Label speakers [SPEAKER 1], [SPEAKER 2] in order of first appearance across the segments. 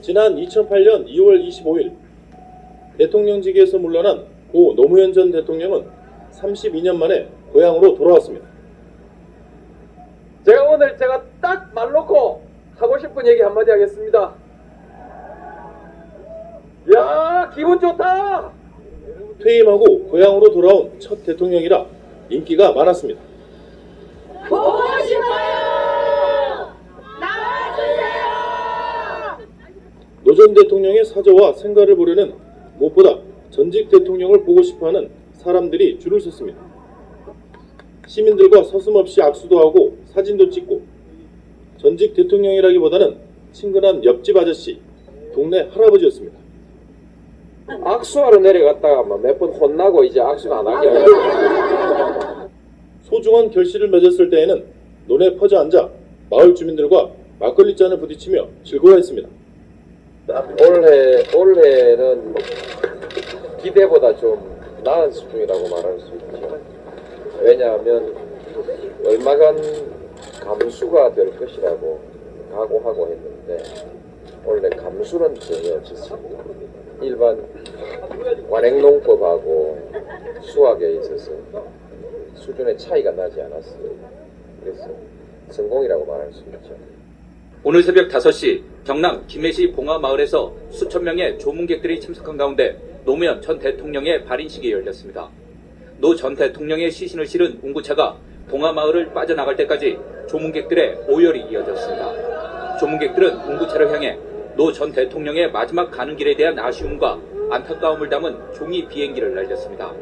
[SPEAKER 1] 지난 2008년 2월 25일 대통령직에서 물러난 고 노무현 전 대통령은 32년 만에 고향으로 돌아왔습니다.
[SPEAKER 2] 제가 딱 말 놓고 하고 싶은 얘기 한마디 하겠습니다. 야, 기분 좋다.
[SPEAKER 1] 퇴임하고 고향으로 돌아온 첫 대통령이라 인기가 많았습니다.
[SPEAKER 3] 보고 싶어요. 나와주세요.
[SPEAKER 1] 노 전 대통령의 사저와 생가를 보려는 무엇보다 전직 대통령을 보고 싶어하는 사람들이 줄을 섰습니다. 시민들과 서슴없이 악수도 하고 사진도 찍고 전직 대통령이라기보다는 친근한 옆집 아저씨, 동네 할아버지였습니다.
[SPEAKER 2] 악수하러 내려갔다가 몇 번 혼나고 이제 악수가 안 하게 하고.
[SPEAKER 1] 소중한 결실을 맺었을 때에는 논에 퍼져 앉아 마을 주민들과 막걸리 잔을 부딪히며 즐거워했습니다.
[SPEAKER 2] 올해는 기대보다 좀 나은 수준이라고 말할 수 있죠. 왜냐하면 얼마간 감수가 될 것이라고 각오하고 했는데 원래 감수는 전혀 없었습니다. 일반 완행농법하고 수학에 있어서 수준의 차이가 나지 않았어요. 그래서 성공이라고 말할 수 있죠.
[SPEAKER 4] 오늘 새벽 5시 경남 김해시 봉화마을에서 수천 명의 조문객들이 참석한 가운데 노무현 전 대통령의 발인식이 열렸습니다. 노 전 대통령의 시신을 실은 운구차가 봉화마을을 빠져나갈 때까지 조문객들의 오열이 이어졌습니다. 조문객들은 운구차를 향해 노 전 대통령의 마지막 가는 길에 대한 아쉬움과 안타까움을 담은 종이 비행기를 날렸습니다.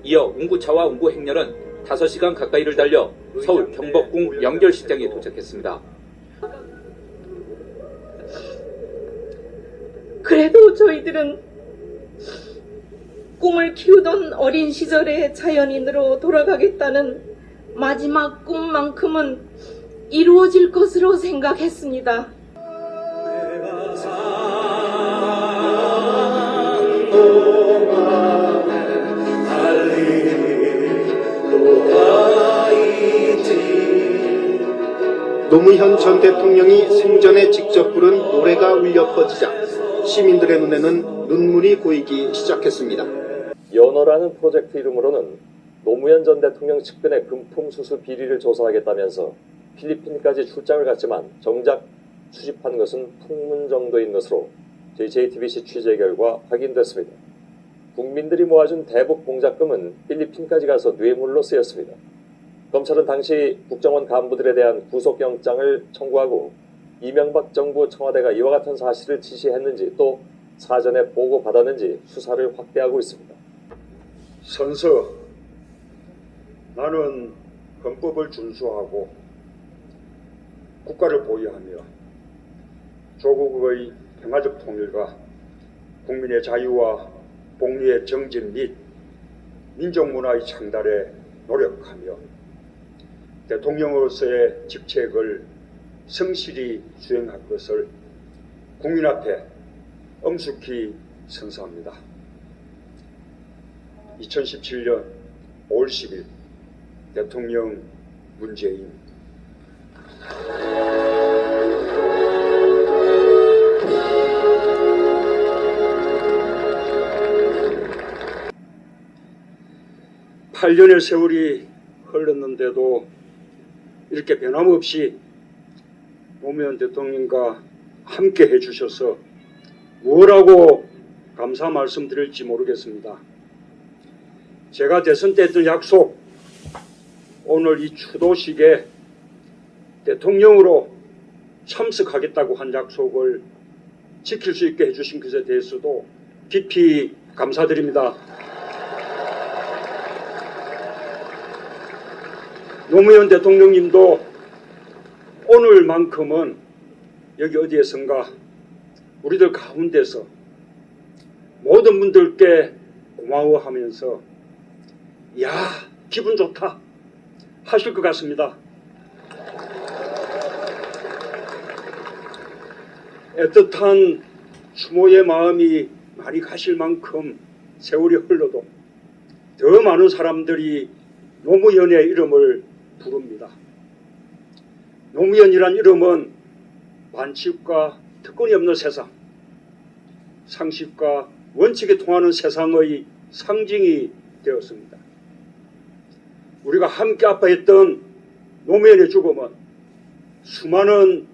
[SPEAKER 4] 이어 운구차와 운구행렬은 5시간 가까이를 달려 서울 경복궁 영결식장에 도착했습니다.
[SPEAKER 5] 그래도 저희들은 꿈을 키우던 어린 시절의 자연인으로 돌아가겠다는 마지막 꿈만큼은 이루어질 것으로 생각했습니다.
[SPEAKER 6] 노무현 전 대통령이 생전에 직접 부른 노래가 울려 퍼지자 시민들의 눈에는 눈물이 고이기 시작했습니다.
[SPEAKER 7] 연어라는 프로젝트 이름으로는 노무현 전 대통령 측근의 금품 수수 비리를 조사하겠다면서 필리핀까지 출장을 갔지만 정작 수집한 것은 풍문 정도인 것으로 저희 JTBC 취재 결과 확인됐습니다. 국민들이 모아준 대북 공작금은 필리핀까지 가서 뇌물로 쓰였습니다. 검찰은 당시 국정원 간부들에 대한 구속영장을 청구하고 이명박 정부 청와대가 이와 같은 사실을 지시했는지 또 사전에 보고받았는지 수사를 확대하고 있습니다.
[SPEAKER 8] 선서, 나는 헌법을 준수하고 국가를 보유하며 조국의 평화적 통일과 국민의 자유와 복리의 정진 및 민족문화의 창달에 노력하며 대통령으로서의 직책을 성실히 수행할 것을 국민 앞에 엄숙히 선서합니다. 2017년 5월 10일 대통령 문재인. (8년의) 세월이 흘렀는데도 이렇게 변함없이 노무현 대통령과 함께 해주셔서 뭐라고 감사 말씀드릴지 모르겠습니다. 제가 대선 때 했던 약속, 오늘 이 추도식에 대통령으로 참석하겠다고 한 약속을 지킬 수 있게 해주신 것에 대해서도 깊이 감사드립니다. 노무현 대통령님도 오늘만큼은 여기 어디에선가 우리들 가운데서 모든 분들께 고마워하면서 야, 기분 좋다 하실 것 같습니다. 애틋한 추모의 마음이 많이 가실 만큼 세월이 흘러도 더 많은 사람들이 노무현의 이름을 부릅니다. 노무현이란 이름은 반칙과 특권이 없는 세상, 상식과 원칙에 통하는 세상의 상징이 되었습니다. 우리가 함께 아파했던 노무현의 죽음은 수많은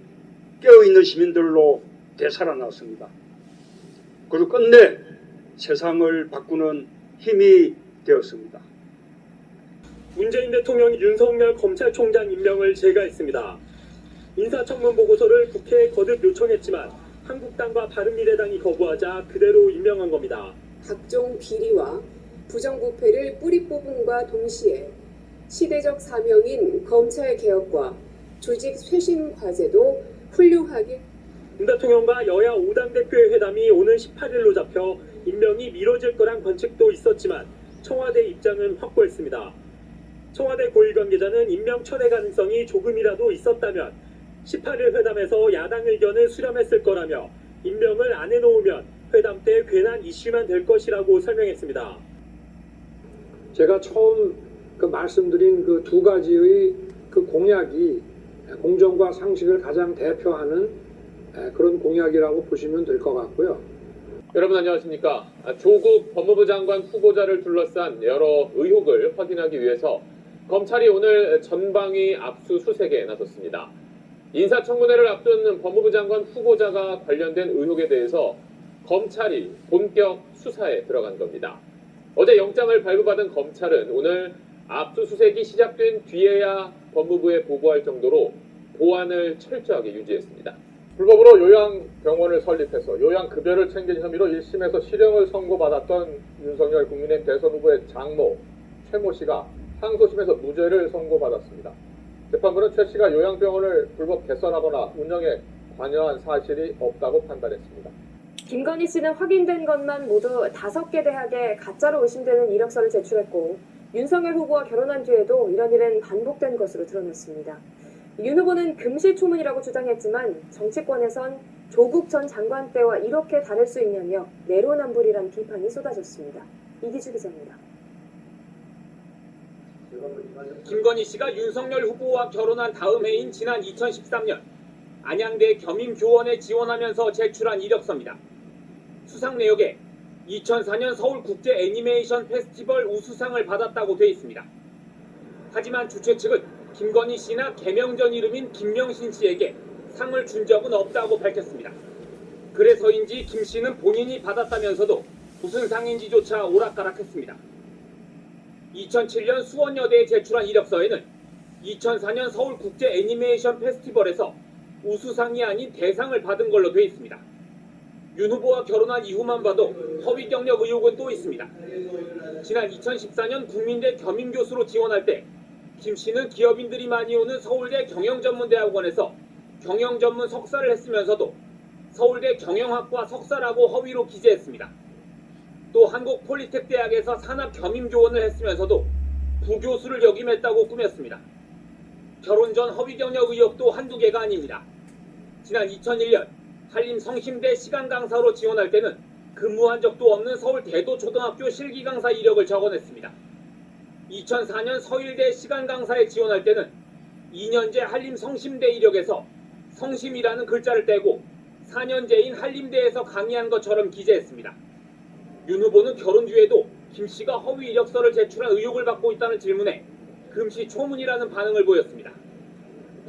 [SPEAKER 8] 깨어있는 시민들로 되살아났습니다. 그리고 끝내 세상을 바꾸는 힘이 되었습니다.
[SPEAKER 9] 문재인 대통령이 윤석열 검찰총장 임명을 제거했습니다. 인사청문 보고서를 국회에 거듭 요청했지만 한국당과 바른미래당이 거부하자 그대로 임명한 겁니다.
[SPEAKER 10] 각종 비리와 부정부패를 뿌리 뽑음과 동시에 시대적 사명인 검찰개혁과 조직 쇄신 과제도 훌륭하게
[SPEAKER 9] 윤 대통령과 여야 5당 대표의 회담이 오는 18일로 잡혀 임명이 미뤄질 거란 관측도 있었지만 청와대 입장은 확고했습니다. 청와대 고위 관계자는 임명 철회 가능성이 조금이라도 있었다면 18일 회담에서 야당 의견을 수렴했을 거라며 임명을 안 해놓으면 회담 때 괜한 이슈만 될 것이라고 설명했습니다.
[SPEAKER 11] 제가 처음 말씀드린 그 두 가지의 그 공약이 공정과 상식을 가장 대표하는 그런 공약이라고 보시면 될 것 같고요.
[SPEAKER 12] 여러분 안녕하십니까. 조국 법무부 장관 후보자를 둘러싼 여러 의혹을 확인하기 위해서 검찰이 오늘 전방위 압수수색에 나섰습니다. 인사청문회를 앞둔 법무부 장관 후보자가 관련된 의혹에 대해서 검찰이 본격 수사에 들어간 겁니다. 어제 영장을 발부받은 검찰은 오늘 압수수색이 시작된 뒤에야 법무부에 보고할 정도로 보안을 철저하게 유지했습니다.
[SPEAKER 13] 불법으로 요양병원을 설립해서 요양급여를 챙긴 혐의로 1심에서 실형을 선고받았던 윤석열 국민의힘 대선 후보의 장모 최모 씨가 항소심에서 무죄를 선고받았습니다. 재판부는 최 씨가 요양병원을 불법 개설하거나 운영에 관여한 사실이 없다고 판단했습니다.
[SPEAKER 14] 김건희 씨는 확인된 것만 모두 5개 대학에 가짜로 의심되는 이력서를 제출했고 윤석열 후보와 결혼한 뒤에도 이런 일은 반복된 것으로 드러났습니다. 윤 후보는 금시초문이라고 주장했지만 정치권에선 조국 전 장관 때와 이렇게 다를 수 있냐며 내로남불이란 비판이 쏟아졌습니다. 이기주 기자입니다.
[SPEAKER 15] 김건희 씨가 윤석열 후보와 결혼한 다음 해인 지난 2013년 안양대 겸임교원에 지원하면서 제출한 이력서입니다. 수상 내역에 2004년 서울국제 애니메이션 페스티벌 우수상을 받았다고 돼 있습니다. 하지만 주최 측은 김건희 씨나 개명전 이름인 김명신 씨에게 상을 준 적은 없다고 밝혔습니다. 그래서인지 김 씨는 본인이 받았다면서도 무슨 상인지조차 오락가락했습니다. 2007년 수원여대에 제출한 이력서에는 2004년 서울국제 애니메이션 페스티벌에서 우수상이 아닌 대상을 받은 걸로 돼 있습니다. 윤 후보와 결혼한 이후만 봐도 허위 경력 의혹은 또 있습니다. 지난 2014년 국민대 겸임교수로 지원할 때 김 씨는 기업인들이 많이 오는 서울대 경영전문대학원에서 경영전문 석사를 했으면서도 서울대 경영학과 석사라고 허위로 기재했습니다. 또 한국폴리텍대학에서 산업겸임교원을 했으면서도 부교수를 역임했다고 꾸몄습니다. 결혼 전 허위 경력 의혹도 한두 개가 아닙니다. 지난 2001년 한림 성심대 시간 강사로 지원할 때는 근무한 적도 없는 서울 대도초등학교 실기 강사 이력을 적어냈습니다. 2004년 서일대 시간 강사에 지원할 때는 2년제 한림 성심대 이력에서 성심이라는 글자를 떼고 4년제인 한림대에서 강의한 것처럼 기재했습니다. 윤 후보는 결혼 뒤에도 김 씨가 허위 이력서를 제출한 의혹을 받고 있다는 질문에 금시초문이라는 반응을 보였습니다.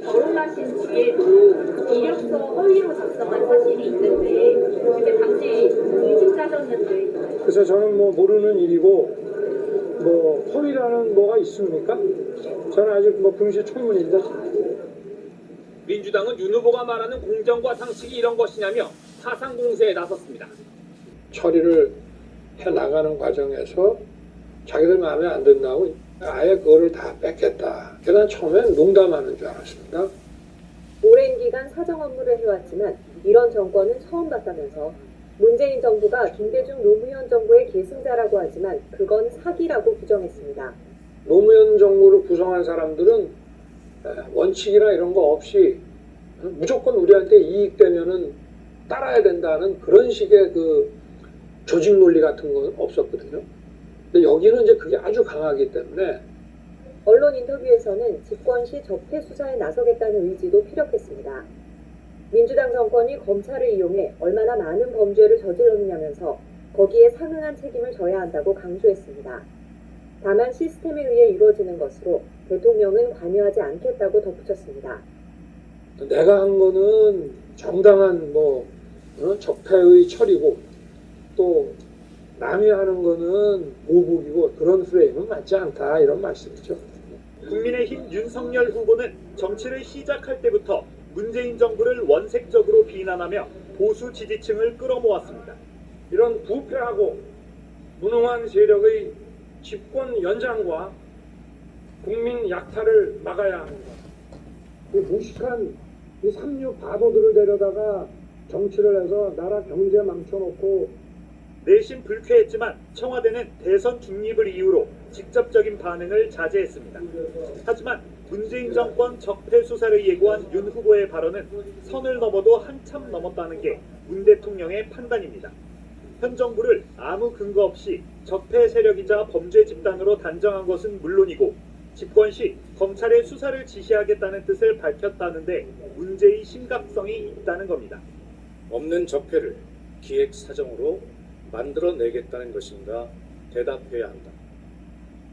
[SPEAKER 16] 결혼하신 뒤에도 이력서 허위로 작성한 사실이 있는데 그때 당시 일찍 짜졌는데
[SPEAKER 11] 그래서 저는 모르는 일이고 허위라는 뭐가 있습니까? 저는 아직 금시초문입니다.
[SPEAKER 15] 민주당은 윤 후보가 말하는 공정과 상식이 이런 것이냐며 사상 공세에 나섰습니다.
[SPEAKER 11] 처리를 해나가는 과정에서 자기들 마음에 안 든다고 아예 그거를 다 뺏겠다. 난 처음엔 농담하는 줄 알았습니다.
[SPEAKER 14] 오랜 기간 사정 업무를 해왔지만 이런 정권은 처음 봤다면서 문재인 정부가 김대중 노무현 정부의 계승자라고 하지만 그건 사기라고 부정했습니다.
[SPEAKER 11] 노무현 정부를 구성한 사람들은 원칙이나 이런 거 없이 무조건 우리한테 이익되면은 따라야 된다는 그런 식의 그 조직 논리 같은 건 없었거든요. 근데 여기는 이제 그게 아주 강하기 때문에
[SPEAKER 14] 언론 인터뷰에서는 집권 시 적폐 수사에 나서겠다는 의지도 피력했습니다. 민주당 정권이 검찰을 이용해 얼마나 많은 범죄를 저질렀느냐면서 거기에 상응한 책임을 져야 한다고 강조했습니다. 다만 시스템에 의해 이루어지는 것으로 대통령은 관여하지 않겠다고 덧붙였습니다.
[SPEAKER 11] 내가 한 거는 정당한 적폐의 처리고 또 남이 하는 거는 보복이고 그런 프레임은 맞지 않다 이런 말씀이죠.
[SPEAKER 9] 국민의힘 윤석열 후보는 정치를 시작할 때부터 문재인 정부를 원색적으로 비난하며 보수 지지층을 끌어모았습니다.
[SPEAKER 11] 이런 부패하고 무능한 세력의 집권 연장과 국민 약탈을 막아야 합니다. 이 무식한 이 삼류 바보들을 데려다가 정치를 해서 나라 경제 망쳐놓고
[SPEAKER 9] 내심 불쾌했지만 청와대는 대선 중립을 이유로 직접적인 반응을 자제했습니다. 하지만 문재인 정권 적폐 수사를 예고한 윤 후보의 발언은 선을 넘어도 한참 넘었다는 게 문 대통령의 판단입니다. 현 정부를 아무 근거 없이 적폐 세력이자 범죄 집단으로 단정한 것은 물론이고 집권 시 검찰의 수사를 지시하겠다는 뜻을 밝혔다는데 문제의 심각성이 있다는 겁니다.
[SPEAKER 17] 없는 적폐를 기획사정으로 만들어내겠다는 것인가 대답해야 한다.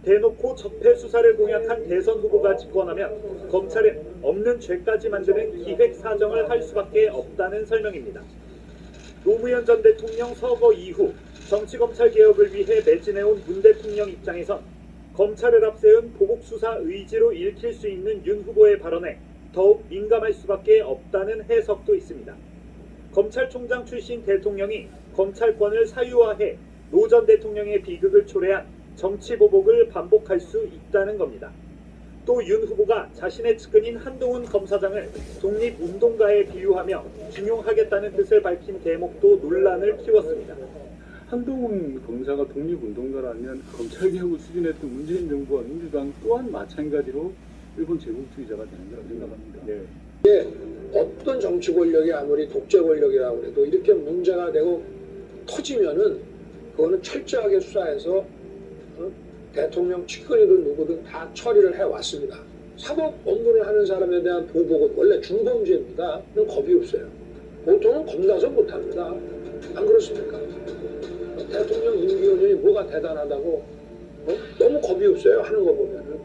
[SPEAKER 9] 대놓고 적폐 수사를 공약한 대선 후보가 집권하면 검찰은 없는 죄까지 만드는 기획 사정을 할 수밖에 없다는 설명입니다. 노무현 전 대통령 서거 이후 정치검찰 개혁을 위해 매진해온 문 대통령 입장에선 검찰을 앞세운 보복 수사 의지로 읽힐 수 있는 윤 후보의 발언에 더욱 민감할 수밖에 없다는 해석도 있습니다. 검찰총장 출신 대통령이 검찰권을 사유화해 노 전 대통령의 비극을 초래한 정치보복을 반복할 수 있다는 겁니다. 또 윤 후보가 자신의 측근인 한동훈 검사장을 독립운동가에 비유하며 중용하겠다는 뜻을 밝힌 대목도 논란을 키웠습니다.
[SPEAKER 18] 한동훈 검사가 독립운동가라면 검찰개혁을 추진했던 문재인 정부와 민주당 또한 마찬가지로 일본 제국주의자가 되는 거라고 생각합니다.
[SPEAKER 11] 이게 어떤 정치 권력이 아무리 독재 권력이라고 해도 이렇게 문제가 되고 터지면은 그거는 철저하게 수사해서 대통령 측근이든 누구든 다 처리를 해왔습니다. 사법 업무를 하는 사람에 대한 보복은 원래 중범죄입니다. 그건 겁이 없어요. 보통은 겁나서 못합니다. 안 그렇습니까? 대통령 임기 5년이 뭐가 대단하다고 너무 겁이 없어요. 하는 거 보면은.